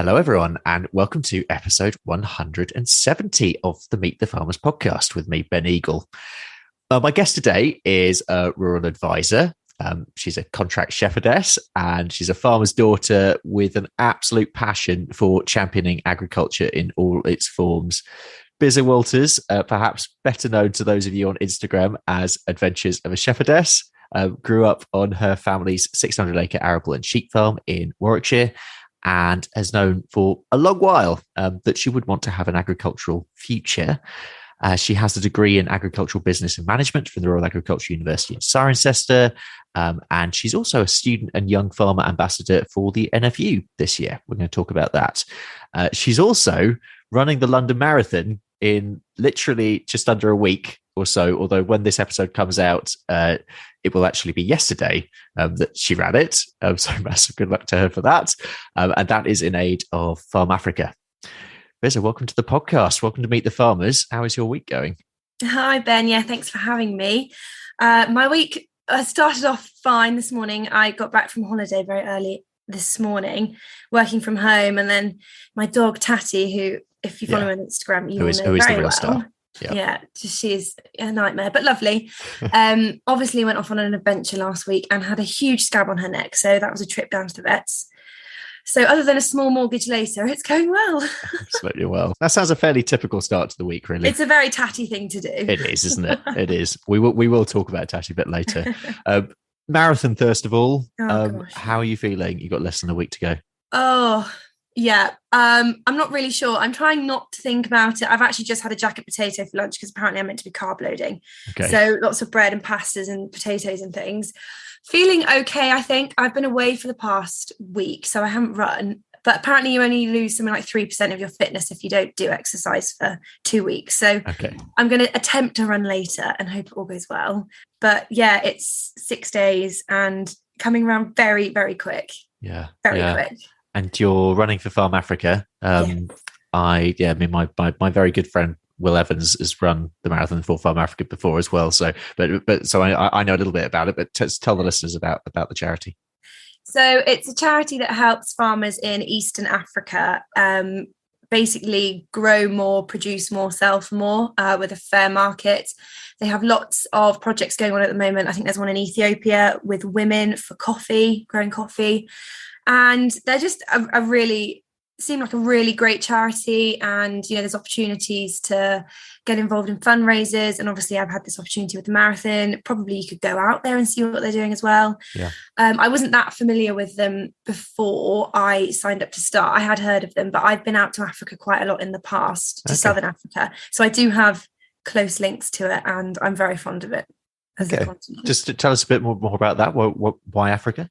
Hello, everyone, and welcome to episode 170 of the Meet the Farmers podcast with me, Ben Eagle. My guest today is a rural advisor. She's a contract shepherdess, and she's a farmer's daughter with an absolute passion for championing agriculture in all its forms. Bizza Walters, perhaps better known to those of you on Instagram as Adventures of a Shepherdess, grew up on her family's 600-acre arable and sheep farm in Warwickshire, and has known for a long while that she would want to have an agricultural future. She has a degree in agricultural business and management from the Royal Agricultural University in Cirencester, and she's also a student and young farmer ambassador for the NFU this year. We're going to talk about that. She's also running the London Marathon in literally just under a week or so, although when this episode comes out, it will actually be yesterday that she ran it. So massive good luck to her for that. And that is in aid of Farm Africa. Bizza, welcome to the podcast. Welcome to Meet the Farmers. How is your week going? Hi, Ben. Yeah, thanks for having me. My week started off fine this morning. I got back from holiday very early this morning, working from home. And then my dog, Tatty, who, if you follow me on Instagram, you will know very well. Star. Yeah, she's a nightmare, but lovely. Obviously went off on an adventure last week and had a huge scab on her neck. So that was a trip down to the vets. So other than a small mortgage later, it's going well. Absolutely well. That sounds a fairly typical start to the week, really. It's a very Tatty thing to do. It is, isn't it? It is. We will talk about Tatty a bit later. Marathon, first of all. How are you feeling? You've got less than a week to go. Oh, yeah. I'm not really sure. I'm trying not to think about it. I've actually just had a jacket potato for lunch because apparently I'm meant to be carb loading. Okay. So lots of bread and pastas and potatoes and things. Feeling okay, I think. I've been away for the past week, so I haven't run. But apparently you only lose something like 3% of your fitness if you don't do exercise for 2 weeks. So I'm going to attempt to run later and hope it all goes well. But yeah, it's 6 days and coming around very, very quick. Yeah. Very quick. And you're running for Farm Africa. My very good friend Will Evans has run the marathon for Farm Africa before as well. So, so I know a little bit about it. But tell the listeners about the charity. So it's a charity that helps farmers in Eastern Africa basically grow more, produce more, sell for more with a fair market. They have lots of projects going on at the moment. I think there's one in Ethiopia with women for coffee, growing coffee. And they're just seem like a really great charity. And, there's opportunities to get involved in fundraisers. And obviously I've had this opportunity with the marathon. Probably you could go out there and see what they're doing as well. Yeah. I wasn't that familiar with them before I signed up to start. I had heard of them, but I've been out to Africa quite a lot in the past, to Southern Africa. So I do have close links to it and I'm very fond of it as a continent. Just to tell us a bit more about that. Why Africa?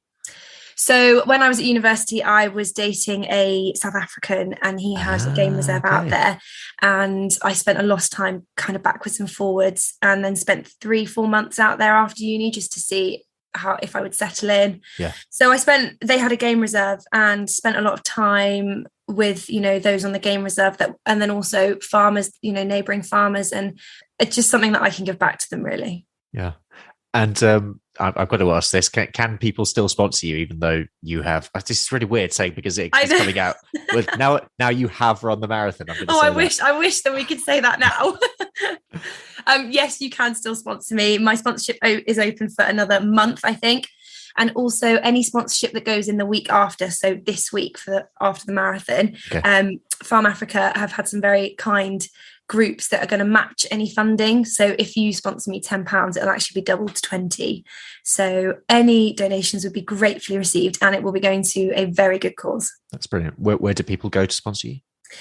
So when I was at university, I was dating a South African and he had a game reserve out there. And I spent a lot of time kind of backwards and forwards and then spent 3-4 months out there after uni just to see if I would settle in. Yeah. So they had a game reserve and spent a lot of time with, those on the game reserve and then also farmers, neighbouring farmers. And it's just something that I can give back to them really. Yeah. And I've got to ask this: can people still sponsor you, even though you have? This is really weird saying because it's coming out. With now you have run the marathon. I wish that we could say that now. Yes, you can still sponsor me. My sponsorship is open for another month, I think, and also any sponsorship that goes in the week after. So this week after the marathon, Farm Africa have had some very kind groups that are going to match any funding. So if you sponsor me £10, it'll actually be doubled to 20. So any donations would be gratefully received and it will be going to a very good cause. That's brilliant. Where do people go to sponsor you?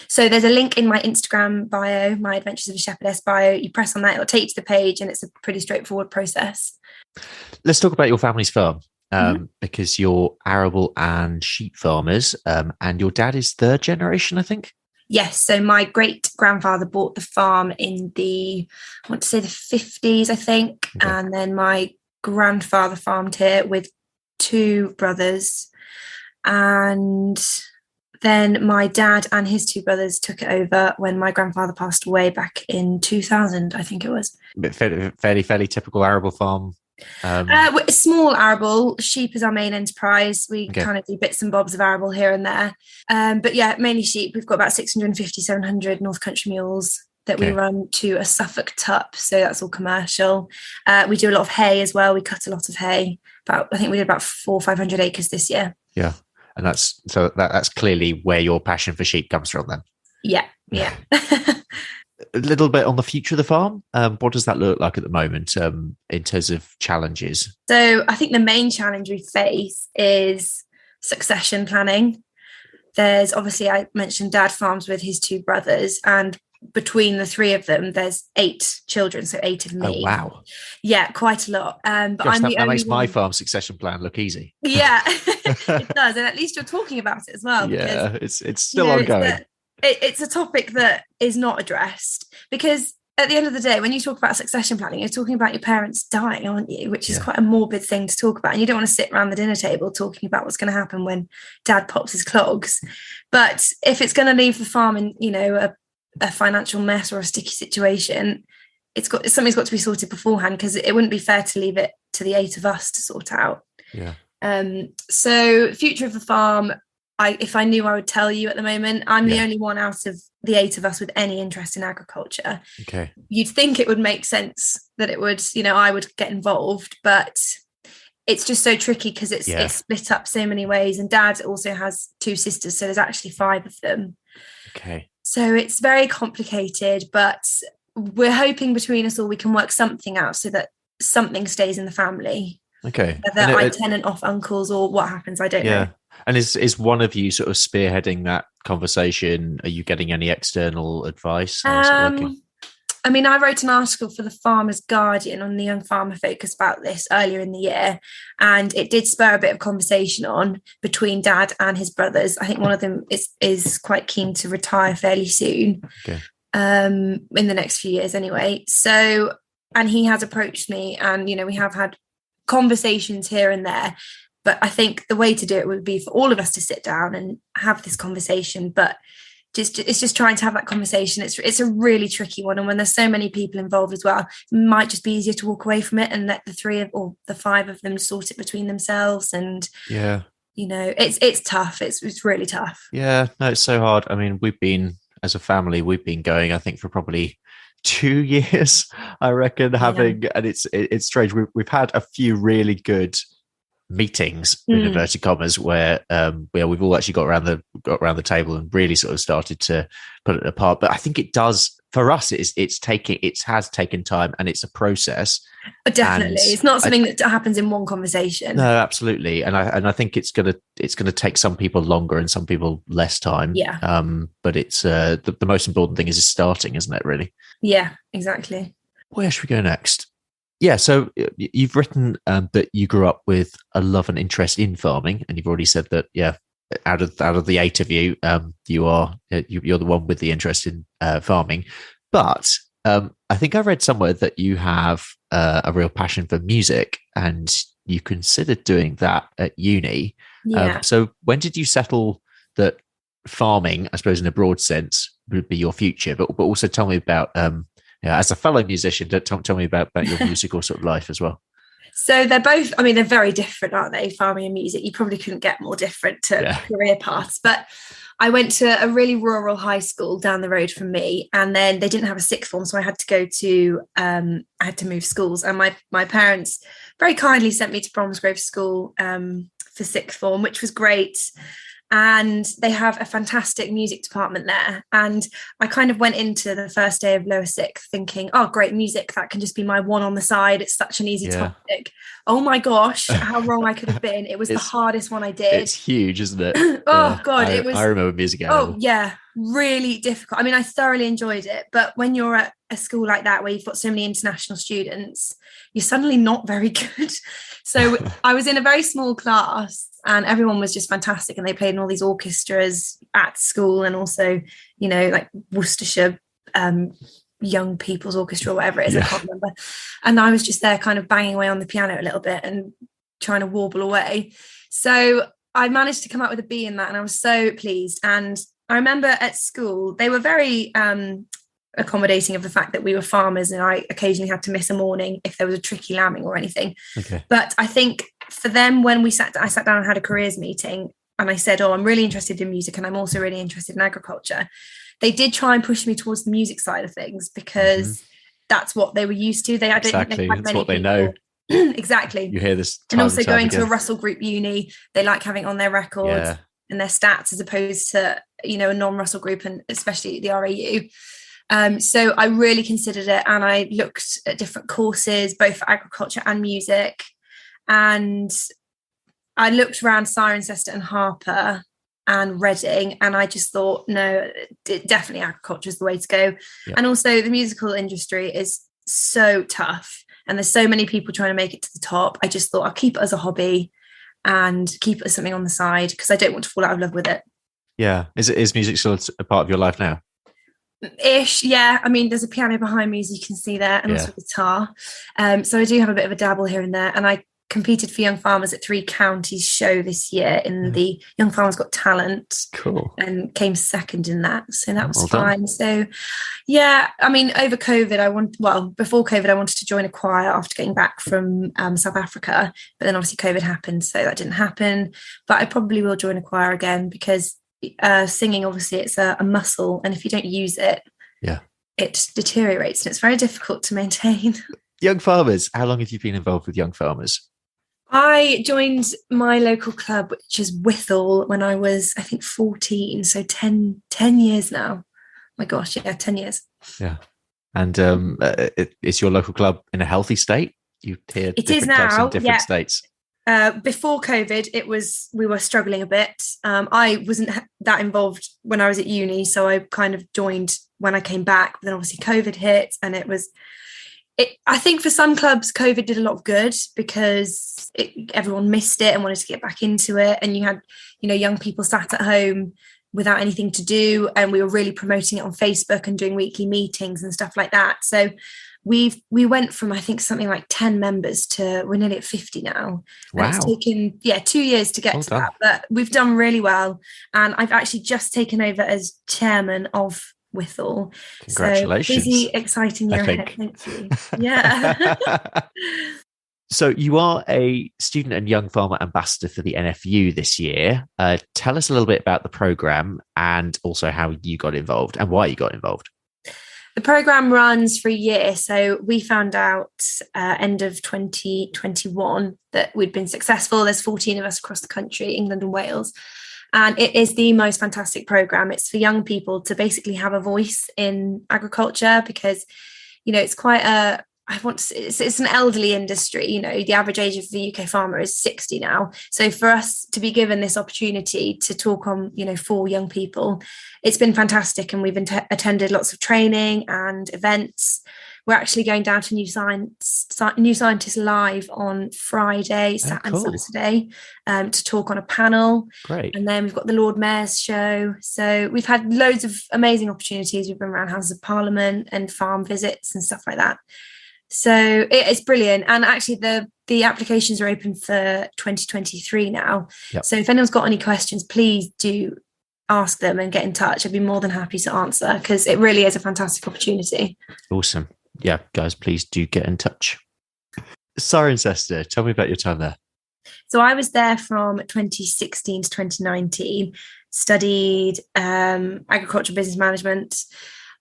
So there's a link in my Instagram bio, my Adventures of a Shepherdess bio. You press on that, it'll take you to the page and it's a pretty straightforward process. Let's talk about your family's farm. Because you're arable and sheep farmers and your dad is third generation, I think? Yes, so my great-grandfather bought the farm in the 50s, I think. Okay. And then my grandfather farmed here with 2 brothers. And then my dad and his 2 brothers took it over when my grandfather passed away back in 2000, I think it was. Fairly typical arable farm Small arable. Sheep is our main enterprise. We Okay. kind of do bits and bobs of arable here and there. But yeah, mainly sheep. We've got about 650, 700 North Country mules that we run to a Suffolk tup. So that's all commercial. We do a lot of hay as well. We cut a lot of hay. I think we did about 400 or 500 acres this year. Yeah. And that's clearly where your passion for sheep comes from then. Yeah. A little bit on the future of the farm. What does that look like at the moment in terms of challenges? So I think the main challenge we face is succession planning. There's obviously, I mentioned Dad farms with his two brothers, and between the three of them, there's 8 children, so 8 of me. Oh, wow. Yeah, quite a lot. But Gosh, that makes one. my farm succession plan look easy. Yeah, it does. And at least you're talking about it as well. Yeah, because, it's still ongoing. It's a topic that is not addressed, because at the end of the day, when you talk about succession planning, you're talking about your parents dying, aren't you? Which is quite a morbid thing to talk about. And you don't want to sit around the dinner table talking about what's going to happen when Dad pops his clogs. But if it's going to leave the farm in, a financial mess or a sticky situation, something's got to be sorted beforehand, because it wouldn't be fair to leave it to the 8 of us to sort out. Yeah. So future of the farm, if I knew, I would tell you. At the moment, I'm the only one out of the 8 of us with any interest in agriculture. Okay. You'd think it would make sense that it would, I would get involved, but it's just so tricky because it's split up so many ways. And Dad also has 2 sisters, so there's actually 5 of them. Okay. So it's very complicated, but we're hoping between us all we can work something out so that something stays in the family. Okay. Whether I tenant off uncles or what happens, I don't know. And is one of you sort of spearheading that conversation? Are you getting any external advice? I mean, I wrote an article for the Farmer's Guardian on the Young Farmer Focus about this earlier in the year, and it did spur a bit of conversation on between Dad and his brothers. I think one of them is quite keen to retire fairly soon, in the next few years anyway. So, and he has approached me, and, we have had conversations here and there. But I think the way to do it would be for all of us to sit down and have this conversation. But it's just trying to have that conversation. It's a really tricky one. And when there's so many people involved as well, it might just be easier to walk away from it and let the 3 or the 5 of them sort it between themselves. And, it's tough. It's really tough. Yeah, no, it's so hard. I mean, as a family, we've been going, I think, for probably 2 years, I reckon, and it's strange. We've had a few really good meetings in inverted commas where we've all actually got around the table and really sort of started to put it apart. But I think it does, for us, it has taken time, and it's a process. Definitely, it's not something that happens in one conversation. No, absolutely, and I think it's gonna take some people longer and some people less time. Yeah. But it's the most important thing is starting, isn't it? Really. Yeah, exactly. Where should we go next? Yeah, so you've written that you grew up with a love and interest in farming, and you've already said that. Yeah, out of the 8 of you, you're the one with the interest in farming. But I think I read somewhere that you have a real passion for music, and you considered doing that at uni. Yeah. So when did you settle that farming, I suppose in a broad sense, would be your future? But also tell me about as a fellow musician, tell me about your musical sort of life as well. So they're very different, aren't they? Farming and music. You probably couldn't get more different to career paths. But I went to a really rural high school down the road from me, and then they didn't have a sixth form, so I had to move schools. And my parents very kindly sent me to Bromsgrove School for sixth form, which was great. And they have a fantastic music department there. And I kind of went into the first day of lower sixth thinking, oh, great, music, that can just be my one on the side. It's such an easy topic. Oh my gosh, how wrong I could have been. It was the hardest one I did. It's huge, isn't it? God, it was. I remember music. Oh yeah, really difficult. I mean, I thoroughly enjoyed it. But when you're at a school like that, where you've got so many international students, you're suddenly not very good. So I was in a very small class, and everyone was just fantastic. And they played in all these orchestras at school, and also, like Worcestershire Young People's Orchestra or whatever it is, I can't remember. And I was just there kind of banging away on the piano a little bit and trying to warble away. So I managed to come out with a B in that, and I was so pleased. And I remember at school, they were very accommodating of the fact that we were farmers and I occasionally had to miss a morning if there was a tricky lambing or anything. Okay. But I think for them, when I sat down and had a careers meeting and I said, I'm really interested in music and I'm also really interested in agriculture. They did try and push me towards the music side of things because that's what they were used to. I don't think they had many what they people. know. Exactly. You hear this and also going again. to a Russell Group uni, they like having on their records and their stats as opposed to, a non-Russell Group and especially the RAU. So I really considered it and I looked at different courses, both for agriculture and music. And I looked around Cirencester and Harper and Reading, and I just thought, no, definitely agriculture is the way to go. Yep. And also the musical industry is so tough and there's so many people trying to make it to the top. I just thought I'll keep it as a hobby and keep it as something on the side because I don't want to fall out of love with it. Yeah. Is music still a part of your life now? Ish, yeah. I mean, there's a piano behind me, as you can see there, and also a guitar. So I do have a bit of a dabble here and there. And I competed for Young Farmers at 3 Counties show this year in the Young Farmers Got Talent. Cool. And came second in that. So that was well fine. Done. So yeah, I mean, over COVID, before COVID, I wanted to join a choir after getting back from South Africa. But then obviously COVID happened, so that didn't happen. But I probably will join a choir again because singing, obviously, it's a muscle. And if you don't use it, it deteriorates and it's very difficult to maintain. Young Farmers, how long have you been involved with Young Farmers? I joined my local club, which is Withall, when I was, I think, 14. So 10 years now. My gosh, 10 years. Yeah. And is your local club in a healthy state? You hear it is now, in different states. Before COVID, we were struggling a bit. I wasn't that involved when I was at uni, so I kind of joined when I came back. But then obviously COVID hit, and I think for some clubs, COVID did a lot of good because everyone missed it and wanted to get back into it. And you had, young people sat at home without anything to do. And we were really promoting it on Facebook and doing weekly meetings and stuff like that. So we went from, I think, something like 10 members to we're nearly at 50 now. Wow. And it's taken, 2 years to get to that. But we've done really well. And I've actually just taken over as chairman of Withall. Congratulations. So busy, exciting year ahead. Thank you. Yeah. So you are a student and young farmer ambassador for the NFU this year. Tell us a little bit about the programme and also how you got involved and why you got involved. The programme runs for a year. So we found out end of 2021 that we'd been successful. There's 14 of us across the country, England and Wales. And it is the most fantastic programme. It's for young people to basically have a voice in agriculture because, it's quite it's an elderly industry. The average age of the UK farmer is 60 now. So for us to be given this opportunity to talk on, for young people, it's been fantastic. And we've attended lots of training and events. We're actually going down to New Scientist Live on Friday and Saturday to talk on a panel. Great. And then we've got the Lord Mayor's show. So we've had loads of amazing opportunities. We've been around Houses of Parliament and farm visits and stuff like that. So it's brilliant. And actually the applications are open for 2023 now. Yep. So if anyone's got any questions, please do ask them and get in touch. I'd be more than happy to answer because it really is a fantastic opportunity. Awesome. Yeah, guys, please do get in touch. Cirencester, tell me about your time there. So I was there from 2016 to 2019, studied agriculture business management,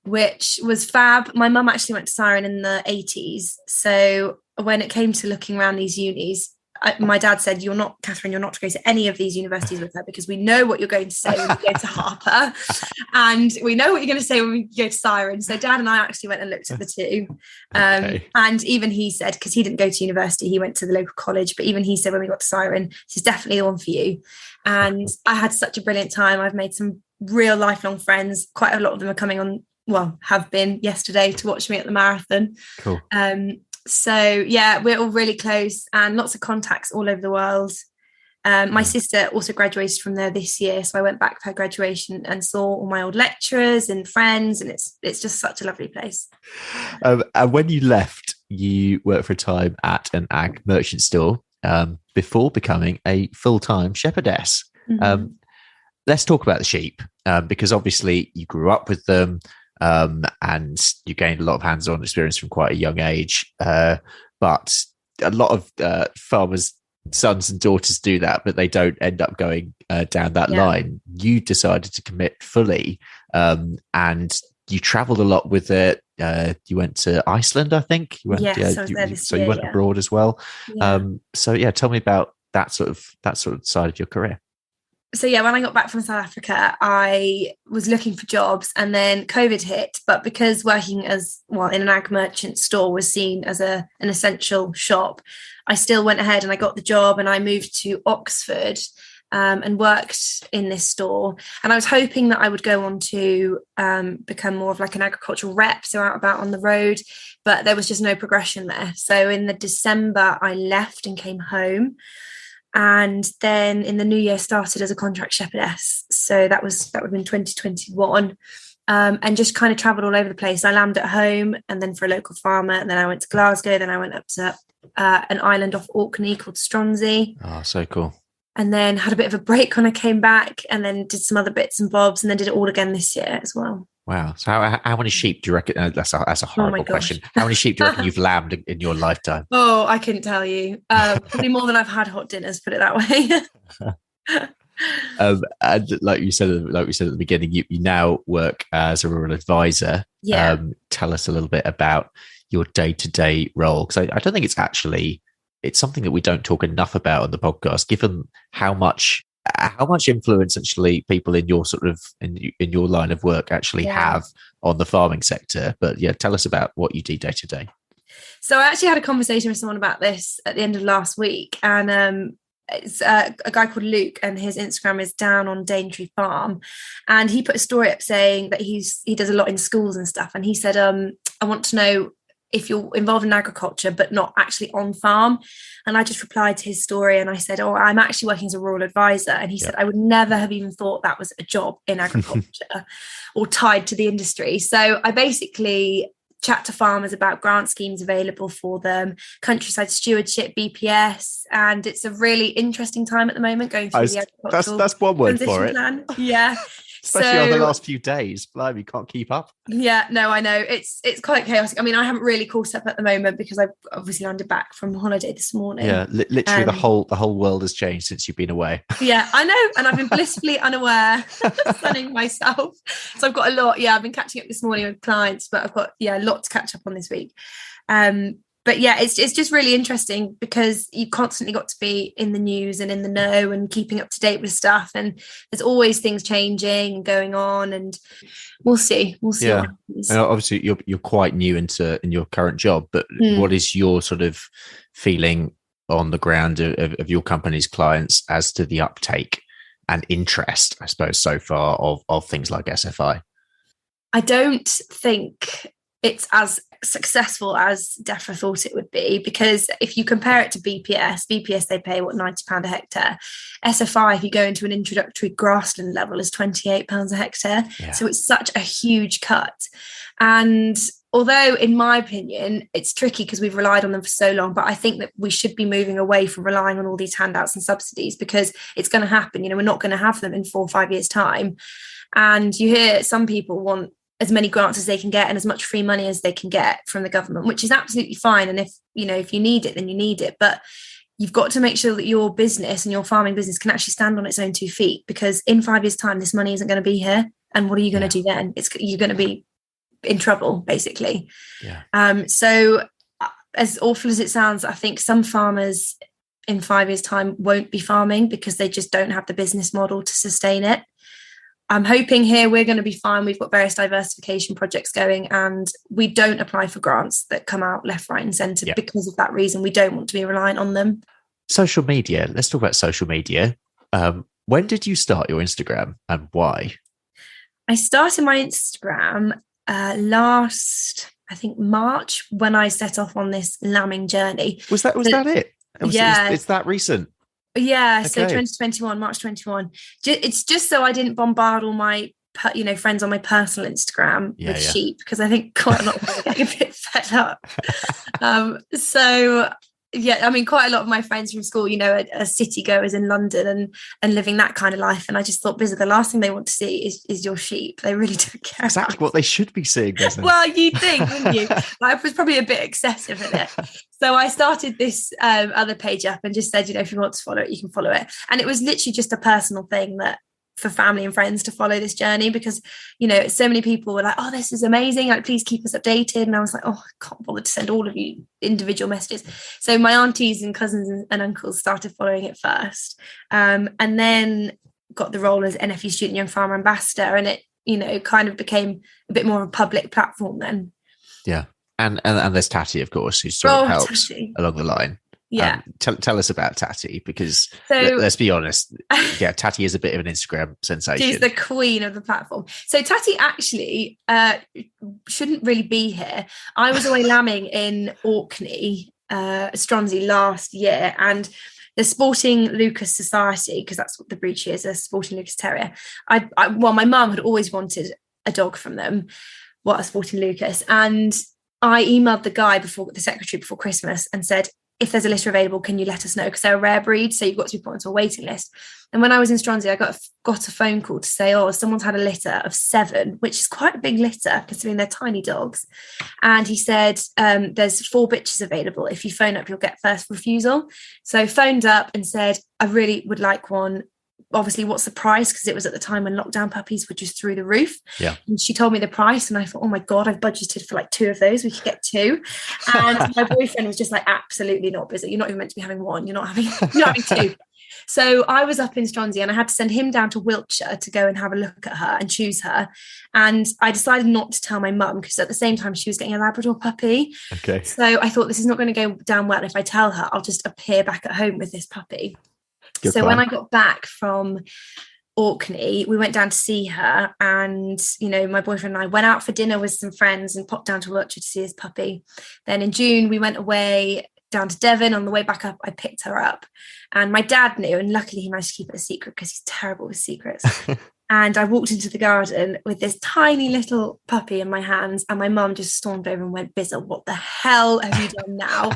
which was fab. My mum actually went to Ciren in the 80s. So when it came to looking around these unis, my dad said, Catherine, you're not to go to any of these universities with her because we know what you're going to say when you go to Harper and we know what you're going to say when we go to Ciren. So Dad and I actually went and looked at the two. Okay. And even he said, because he didn't go to university, he went to the local college, but even he said when we got to Ciren, this is definitely the one for you. And I had such a brilliant time. I've made some real lifelong friends. Quite a lot of them are coming on, have been yesterday to watch me at the marathon. Cool. So yeah, we're all really close and lots of contacts all over the world. My sister also graduated from there this year, so I went back for her graduation and saw all my old lecturers and friends, and it's just such a lovely place. And when you left, you worked for a time at an ag merchant store before becoming a full-time shepherdess. Mm-hmm. Let's talk about the sheep because obviously you grew up with them. and you gained a lot of hands-on experience from quite a young age. But a lot of farmers' sons and daughters do that, but they don't end up going down that line. You decided to commit fully, and you traveled a lot with it. You went to Iceland, I think. You went, yes, I was there this year, you went abroad as well. Yeah. Tell me about that sort of side of your career. So when I got back from South Africa, I was looking for jobs, and then COVID hit. But because working in an ag merchant store was seen as an essential shop, I still went ahead and I got the job, and I moved to Oxford and worked in this store. And I was hoping that I would go on to become more of like an agricultural rep, so out about on the road, but there was just no progression there. So in the December, I left and came home. And then in the new year started as a contract shepherdess. So that would have been 2021. And just kind of traveled all over the place. I landed at home and then for a local farmer. And then I went to Glasgow. Then I went up to an island off Orkney called Stronsay. Oh, so cool. And then had a bit of a break when I came back, and then did some other bits and bobs, and then did it all again this year as well. Wow. So how many sheep do you reckon? That's a horrible question. How lany sheep do you reckon you've lambed in your lifetime? Oh, I couldn't tell you. Probably more than I've had hot dinners, put it that way. And like we said at the beginning, you now work as a rural advisor. Yeah. Tell us a little bit about your day-to-day role, because I don't think it's something that we don't talk enough about on the podcast, given how much influence actually people in your sort of in your line of work actually have on the farming sector. But tell us about what you do day to day. So I actually had a conversation with someone about this at the end of last week, and it's a guy called Luke, and his Instagram is Down on Daintree Farm, and he put a story up saying that he does a lot in schools and stuff, and he said, I want to know if you're involved in agriculture but not actually on farm. And I just replied to his story and I said, I'm actually working as a rural advisor. And he said, I would never have even thought that was a job in agriculture or tied to the industry. So I basically chat to farmers about grant schemes available for them, countryside stewardship, BPS, and it's a really interesting time at the moment going through the agricultural that's one word for it. Plan. Yeah. Especially over the last few days. Blimey, you can't keep up. Yeah, no, I know. It's quite chaotic. I mean, I haven't really caught up at the moment because I've obviously landed back from holiday this morning. Yeah, literally the whole world has changed since you've been away. Yeah, I know. And I've been blissfully unaware, sunning myself. So I've got a lot. Yeah, I've been catching up this morning with clients, but I've got, a lot to catch up on this week. But it's just really interesting because you constantly got to be in the news and in the know and keeping up to date with stuff. And there's always things changing and going on, and we'll see. Yeah. And obviously you're quite new in your current job, but what is your sort of feeling on the ground of your company's clients as to the uptake and interest, I suppose, so far of things like SFI? I don't think it's as successful as DEFRA thought it would be, because if you compare it to BPS they pay £90 a hectare. SFI, if you go into an introductory grassland level, is £28 a hectare. So it's such a huge cut. And although in my opinion it's tricky because we've relied on them for so long, but I think that we should be moving away from relying on all these handouts and subsidies, because it's going to happen. We're not going to have them in 4 or 5 years time. And you hear some people want as many grants as they can get and as much free money as they can get from the government, which is absolutely fine. And if you need it, then you need it. But you've got to make sure that your business and your farming business can actually stand on its own 2 feet, because in 5 years' time, this money isn't going to be here. And what are you going to do then? You're going to be in trouble, basically. So as awful as it sounds, I think some farmers in 5 years' time won't be farming because they just don't have the business model to sustain it. I'm hoping here we're going to be fine. We've got various diversification projects going, and we don't apply for grants that come out left, right and centre because of that reason. We don't want to be reliant on them. Social media. Let's talk about social media. When did you start your Instagram and why? I started my Instagram last, I think, March, when I set off on this lambing journey. Was that it? It's that recent. Yeah, okay. So 2021, March 21. It's just so I didn't bombard all my friends on my personal Instagram with sheep, because I think quite a lot of them are getting a bit fed up. So yeah, I mean, quite a lot of my friends from school, are city goers in London and living that kind of life. And I just thought, Bizza, the last thing they want to see is your sheep. They really don't care. Exactly what they should be seeing, Bizza. Well, you'd think, wouldn't you? I was probably a bit excessive in it. So I started this other page up and just said, if you want to follow it, you can follow it. And it was literally just a personal thing that for family and friends to follow this journey, because so many people were like, oh, this is amazing, like please keep us updated. And I was like, oh, I can't bother to send all of you individual messages. So my aunties and cousins and uncles started following it first, and then got the role as NFU Student Young Farmer Ambassador, and it kind of became a bit more of a public platform then. Yeah. And there's Tatty, of course, who sort of helps Tatty along the line. Yeah. Tell us about Tatty, because let's be honest, Tatty is a bit of an Instagram sensation. She's the queen of the platform. So Tatty actually shouldn't really be here. I was away lambing in Orkney, Stronsey last year, and the Sporting Lucas Society, because that's what the breed she is, a Sporting Lucas Terrier. My mum had always wanted a dog from them, a Sporting Lucas, and I emailed the secretary before Christmas and said, if there's a litter available, can you let us know? Because they're a rare breed, so you've got to be put onto a waiting list. And when I was in Stronsey, I got a phone call to say, oh, someone's had a litter of 7, which is quite a big litter considering they're tiny dogs. And he said, there's 4 bitches available. If you phone up, you'll get first refusal. So phoned up and said, I really would like one. Obviously, what's the price? Because it was at the time when lockdown puppies were just through the roof. Yeah. And she told me the price, and I thought, oh my God, I've budgeted for like 2 of those. We could get 2. And my boyfriend was just like, absolutely not, Bizza. You're not even meant to be having 1. You're not having 2. So I was up in Stronsey and I had to send him down to Wiltshire to go and have a look at her and choose her. And I decided not to tell my mum, because at the same time she was getting a Labrador puppy. Okay. So I thought, this is not going to go down well. If I tell her, I'll just appear back at home with this puppy. Good so plan. When I got back from Orkney, we went down to see her, and my boyfriend and I went out for dinner with some friends and popped down to Wiltshire to see his puppy. Then in June we went away down to Devon. On the way back up, I picked her up, and my dad knew, and luckily he managed to keep it a secret because he's terrible with secrets. And I walked into the garden with this tiny little puppy in my hands, and my mum just stormed over and went, Bizza, what the hell have you done now?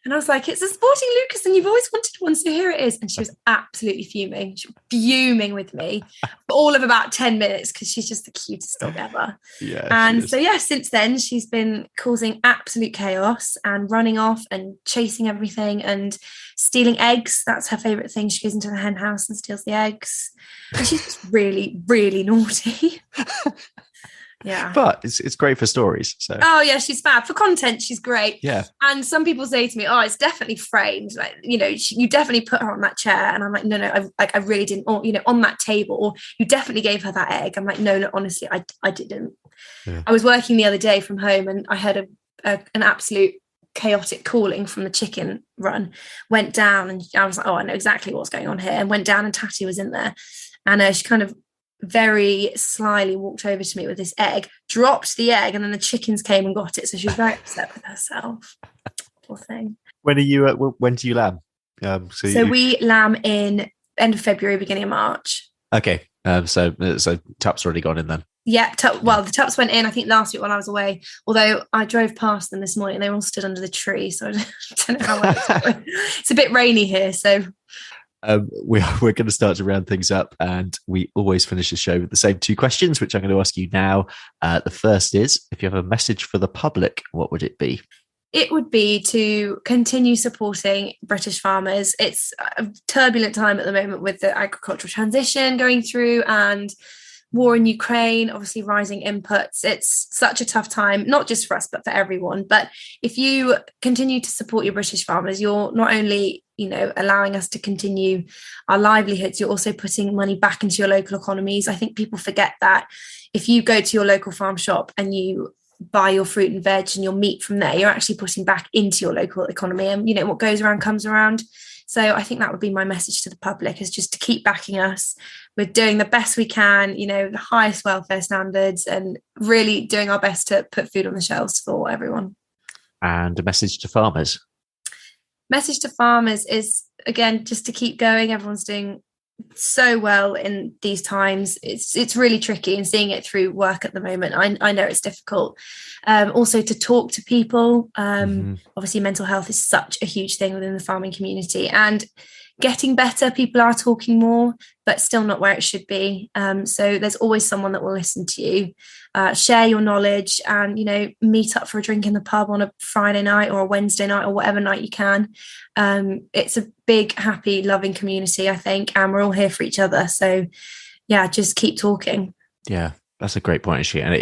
And I was like, it's a Sporting Lucas and you've always wanted one, so here it is. And she was absolutely fuming. She was fuming with me for all of about 10 minutes because she's just the cutest dog ever. Yeah. And so, since then she's been causing absolute chaos and running off and chasing everything and stealing eggs. That's her favourite thing. She goes into the hen house and steals the eggs. And she's just really, really naughty. Yeah. But it's great for stories. So. Oh yeah, she's fab. For content, she's great. Yeah. And some people say to me, oh, it's definitely framed. Like, you definitely put her on that chair. And I'm like, no, I really didn't. Or, on that table. Or you definitely gave her that egg. I'm like, no, honestly, I didn't. Yeah. I was working the other day from home and I heard an absolute chaotic calling from the chicken run. Went down and I was like, oh, I know exactly what's going on here. And went down and Tatty was in there. And she kind of very slyly walked over to me with this egg, dropped the egg, and then the chickens came and got it. So she was very upset with herself. Poor thing. When do you lamb? We lamb in end of February, beginning of March. Okay. So Tup's already gone in then. Yeah. The Tups went in, I think, last week while I was away. Although I drove past them this morning, they were all stood under the tree. So I don't know how well it's going. It's a bit rainy here, so. We're going to start to round things up, and we always finish the show with the same 2 questions, which I'm going to ask you now. The first is, if you have a message for the public, what would it be? It would be to continue supporting British farmers. It's a turbulent time at the moment with the agricultural transition going through and war in Ukraine, obviously rising inputs. It's such a tough time, not just for us, but for everyone. But if you continue to support your British farmers, you're not only, allowing us to continue our livelihoods, you're also putting money back into your local economies. I think people forget that if you go to your local farm shop and you buy your fruit and veg and your meat from there, you're actually putting back into your local economy. And, what goes around comes around. So I think that would be my message to the public, is just to keep backing us. We're doing the best we can, the highest welfare standards, and really doing our best to put food on the shelves for everyone. And a message to farmers? Message to farmers is, again, just to keep going. Everyone's doing so well in these times. It's really tricky, and seeing it through work at the moment, I know it's difficult. Also to talk to people. Obviously mental health is such a huge thing within the farming community, and getting better. People are talking more, but still not where it should be. So there's always someone that will listen to you, share your knowledge, and meet up for a drink in the pub on a Friday night or a Wednesday night or whatever night you can. It's a big, happy, loving community, I think, and we're all here for each other. So yeah, just keep talking. Yeah, that's a great point, actually. And it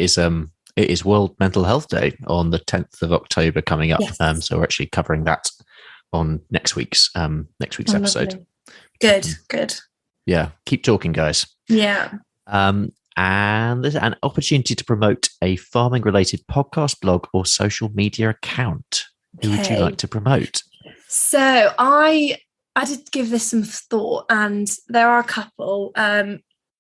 is World Mental Health Day on the 10th of October coming up. Yes. So we're actually covering that on next week's episode. Good. Yeah, keep talking, guys. Yeah. And there's an opportunity to promote a farming related podcast, blog, or social media account. Who would you like to promote? So I did give this some thought, and there are a couple.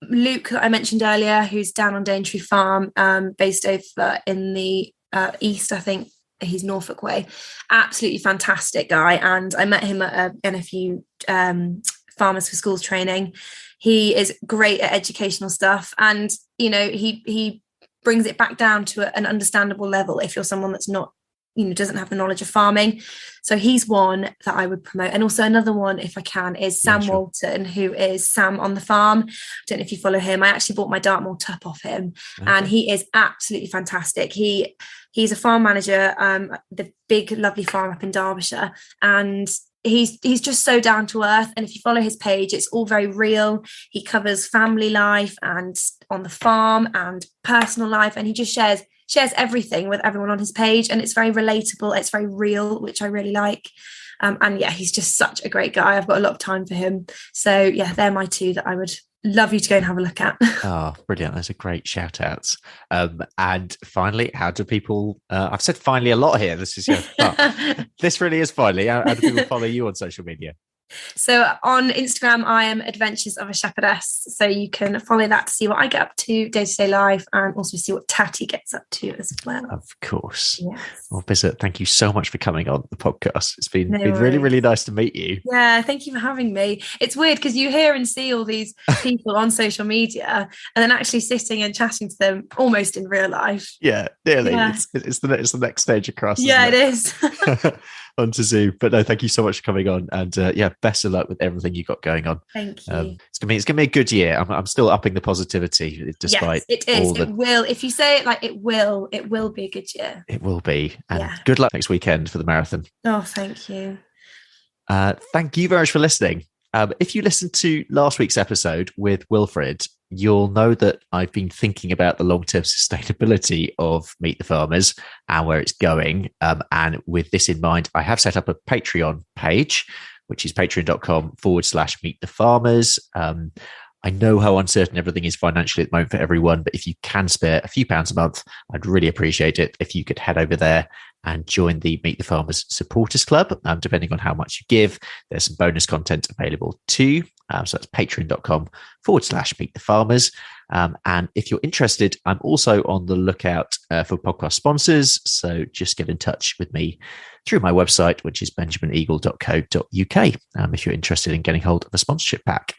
Luke, that I mentioned earlier, who's down on Daintree Farm, based over in the east, I think. He's Norfolk way. Absolutely fantastic guy. And I met him at a NFU Farmers for Schools training. He is great at educational stuff. And, he brings it back down to an understandable level if you're someone that's not, doesn't have the knowledge of farming. So he's one that I would promote. And also another one, if I can, is Sam Walton, who is Sam on the Farm. I don't know if you follow him. I actually bought my Dartmoor top off him. Okay. And he is absolutely fantastic. He's a farm manager, the big, lovely farm up in Derbyshire. And he's just so down to earth. And if you follow his page, it's all very real. He covers family life and on the farm and personal life. And he just shares everything with everyone on his page, and it's very relatable, it's very real, which I really like. And yeah, he's just such a great guy. I've got a lot of time for him. So yeah, they're my two that I would love you to go and have a look at. Oh, brilliant. Those are great shout outs. And finally, how do people I've said finally a lot here. This is this really is finally. How do people follow you on social media? So on Instagram, I am Adventures of a Shepherdess. So you can follow that to see what I get up to day-to-day life, and also see what Tatty gets up to as well. Of course. Yes. Well, Visit, thank you so much for coming on the podcast. It's been really, really nice to meet you. Yeah, thank you for having me. It's weird because you hear and see all these people on social media, and then actually sitting and chatting to them almost in real life. Yeah, nearly. Yeah. It's the next stage across. Yeah, it is. Onto Zoom. But no, thank you so much for coming on, and best of luck with everything you got going on. Thank you. It's gonna be a good year. I'm still upping the positivity despite it is. It will. If you say it like it will be a good year. It will be. And good luck next weekend for the marathon. Oh, thank you. Thank you very much for listening. If you listened to last week's episode with Wilfred, you'll know that I've been thinking about the long-term sustainability of Meet the Farmers and where it's going. And with this in mind, I have set up a Patreon page, which is patreon.com/Meet the Farmers. I know how uncertain everything is financially at the moment for everyone, but if you can spare a few pounds a month, I'd really appreciate it if you could head over there and join the Meet the Farmers Supporters Club. Depending on how much you give, there's some bonus content available too. So that's patreon.com/Meet the Farmers. And if you're interested, I'm also on the lookout for podcast sponsors. So just get in touch with me through my website, which is benjamineagle.co.uk, if you're interested in getting hold of a sponsorship pack.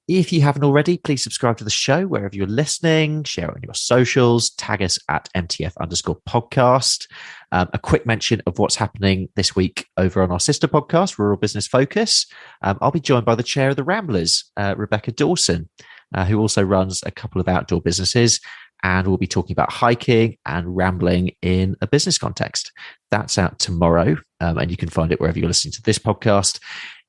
If you haven't already, please subscribe to the show wherever you're listening, share it on your socials, tag us at MTF_podcast. A quick mention of what's happening this week over on our sister podcast, Rural Business Focus. I'll be joined by the chair of the Ramblers, Rebecca Dawson, who also runs a couple of outdoor businesses. And we'll be talking about hiking and rambling in a business context. That's out tomorrow, and you can find it wherever you're listening to this podcast.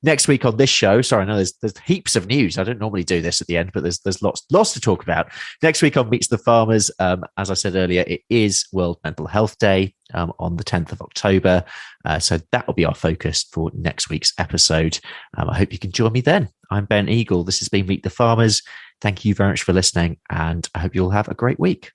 Next week on this show, sorry, I know there's heaps of news. I don't normally do this at the end, but there's lots to talk about. Next week on Meets the Farmers, as I said earlier, it is World Mental Health Day on the 10th of October. So that will be our focus for next week's episode. I hope you can join me then. I'm Ben Eagle. This has been Meet the Farmers. Thank you very much for listening, and I hope you'll have a great week.